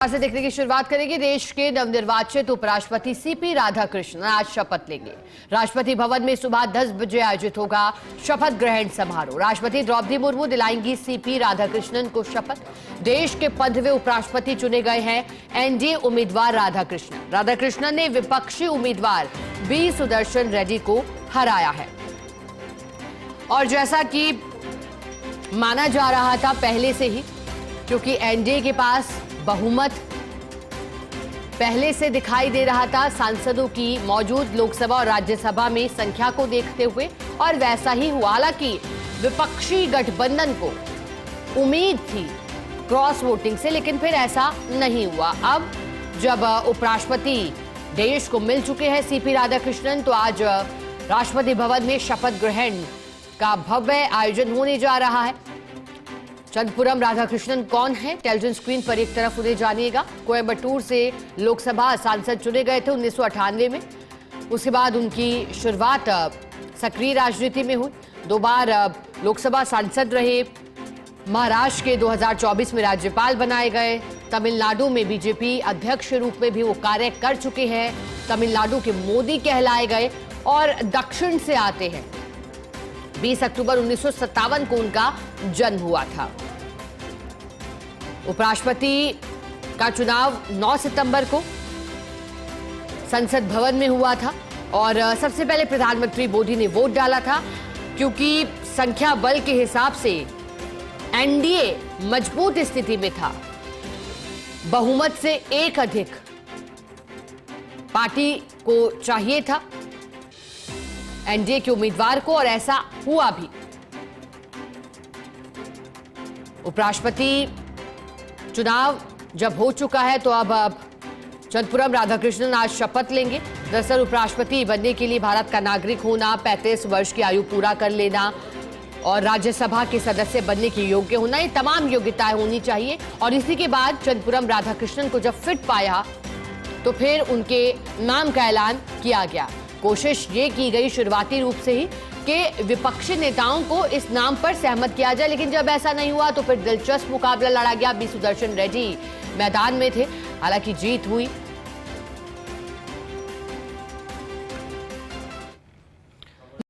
से देखने की शुरुआत करेंगे। देश के नवनिर्वाचित उपराष्ट्रपति सीपी राधाकृष्णन आज शपथ लेंगे। राष्ट्रपति भवन में सुबह 10 बजे आयोजित होगा शपथ ग्रहण समारोह। राष्ट्रपति द्रौपदी मुर्मू दिलाएंगी सीपी राधाकृष्णन को शपथ। देश के 15वें उपराष्ट्रपति चुने गए हैं एनडीए उम्मीदवार राधाकृष्णन। राधाकृष्णन ने विपक्षी उम्मीदवार बी सुदर्शन रेड्डी को हराया है और जैसा कि माना जा रहा था पहले से ही, क्योंकि एनडीए के पास बहुमत पहले से दिखाई दे रहा था सांसदों की मौजूद लोकसभा और राज्यसभा में संख्या को देखते हुए, और वैसा ही हुआ। हालांकि विपक्षी गठबंधन को उम्मीद थी क्रॉस वोटिंग से, लेकिन फिर ऐसा नहीं हुआ। अब जब उपराष्ट्रपति देश को मिल चुके हैं सीपी राधाकृष्णन, तो आज राष्ट्रपति भवन में शपथ ग्रहण का भव्य आयोजन होने जा रहा है। चंद्रपुरम राधाकृष्णन कौन है, टेलीविजन स्क्रीन पर एक तरफ उन्हें जानिएगा। कोयम्बटूर से लोकसभा सांसद चुने गए थे 1998 में। उसके बाद उनकी शुरुआत सक्रिय राजनीति में हुई। 2 बार लोकसभा सांसद रहे। महाराष्ट्र के 2024 में राज्यपाल बनाए गए। तमिलनाडु में बीजेपी अध्यक्ष के रूप में भी वो कार्य कर चुके हैं। तमिलनाडु के मोदी कहलाए गए और दक्षिण से आते हैं। 20 अक्टूबर 1957 को उनका जन्म हुआ था। उपराष्ट्रपति का चुनाव 9 सितंबर को संसद भवन में हुआ था और सबसे पहले प्रधानमंत्री मोदी ने वोट डाला था, क्योंकि संख्या बल के हिसाब से एनडीए मजबूत स्थिति में था। बहुमत से एक अधिक पार्टी को चाहिए था एनडीए के उम्मीदवार को, और ऐसा हुआ भी। उपराष्ट्रपति चुनाव जब हो चुका है, तो अब चंद्रपुरम राधाकृष्णन आज शपथ लेंगे। दरअसल उपराष्ट्रपति बनने के लिए भारत का नागरिक होना, 35 वर्ष की आयु पूरा कर लेना और राज्यसभा के सदस्य बनने के योग्य होना, ये तमाम योग्यताएं होनी चाहिए। और इसी के बाद चंद्रपुरम राधाकृष्णन को जब फिट पाया, तो फिर उनके नाम का ऐलान किया गया। कोशिश ये की गई शुरुआती रूप से ही कि विपक्षी नेताओं को इस नाम पर सहमत किया जाए, लेकिन जब ऐसा नहीं हुआ तो फिर दिलचस्प मुकाबला लड़ा गया। बी सुदर्शन रेड्डी मैदान में थे, हालांकि जीत हुई